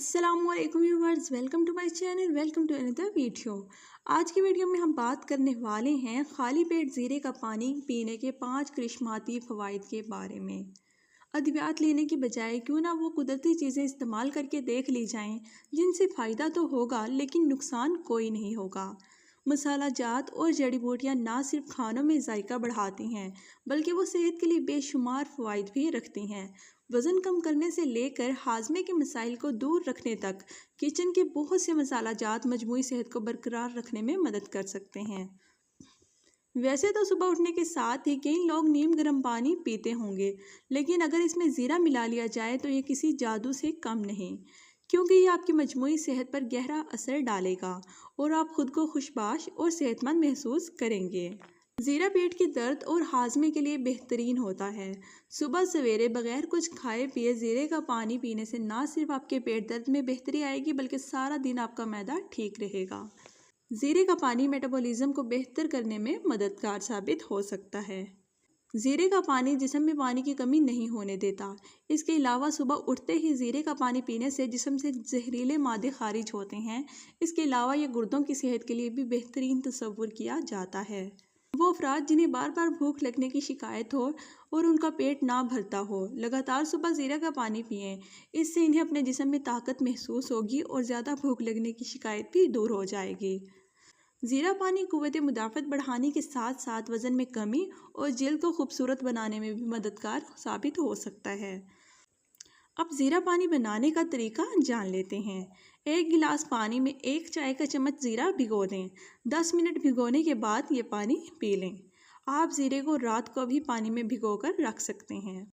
अस्सलामुअलैकुम viewers, welcome to my channel, welcome to another video. आज की वीडियो में हम बात करने वाले हैं खाली पेट ज़ीरे का पानी पीने के 5 करिश्माती फ़वाइद के बारे में। अद्वियात लेने की बजाय क्यों ना वो कुदरती चीज़ें इस्तेमाल करके देख ली जाएं, जिनसे फ़ायदा तो होगा लेकिन नुकसान कोई नहीं होगा। मसाला जात और जड़ी बूटियाँ ना सिर्फ खानों में जायका बढ़ाती हैं, बल्कि वो सेहत के लिए बेशुमार फ़वाइद भी रखती हैं। वज़न कम करने से लेकर हाजमे के मसाइल को दूर रखने तक किचन के बहुत से मसाला जात मजमूई सेहत को बरकरार रखने में मदद कर सकते हैं। वैसे तो सुबह उठने के साथ ही कई लोग नीम गर्म पानी पीते होंगे, लेकिन अगर इसमें ज़ीरा मिला लिया जाए तो ये किसी जादू से कम नहीं, क्योंकि ये आपकी मजमूई सेहत पर गहरा असर डालेगा और आप खुद को खुशबाश और सेहतमंद महसूस करेंगे। ज़ीरा पेट के दर्द और हाजमे के लिए बेहतरीन होता है। सुबह सवेरे बगैर कुछ खाए पिए ज़ीरे का पानी पीने से ना सिर्फ आपके पेट दर्द में बेहतरी आएगी, बल्कि सारा दिन आपका मैदा ठीक रहेगा। ज़ीरे का पानी मेटाबॉलिज्म को बेहतर करने में मददगार साबित हो सकता है। ज़ीरे का पानी जिस्म में पानी की कमी नहीं होने देता। इसके अलावा सुबह उठते ही ज़ीरे का पानी पीने से जिस्म से जहरीले मादे खारिज होते हैं। इसके अलावा ये गुर्दों की सेहत के लिए भी बेहतरीन तस्वुर किया जाता है। वो अफराद जिन्हें बार बार भूख लगने की शिकायत हो और उनका पेट ना भरता हो, लगातार सुबह ज़ीरा का पानी पिएं। इससे इन्हें अपने जिस्म में ताकत महसूस होगी और ज़्यादा भूख लगने की शिकायत भी दूर हो जाएगी। ज़ीरा पानी क़ुव्वत मुदाफ़त बढ़ाने के साथ साथ वज़न में कमी और जल्द को खूबसूरत बनाने में भी मददगार साबित हो सकता है। अब ज़ीरा पानी बनाने का तरीका जान लेते हैं। 1 गिलास पानी में 1 चाय का चम्मच ज़ीरा भिगो दें। 10 मिनट भिगोने के बाद ये पानी पी लें। आप ज़ीरे को रात को भी पानी में भिगोकर रख सकते हैं।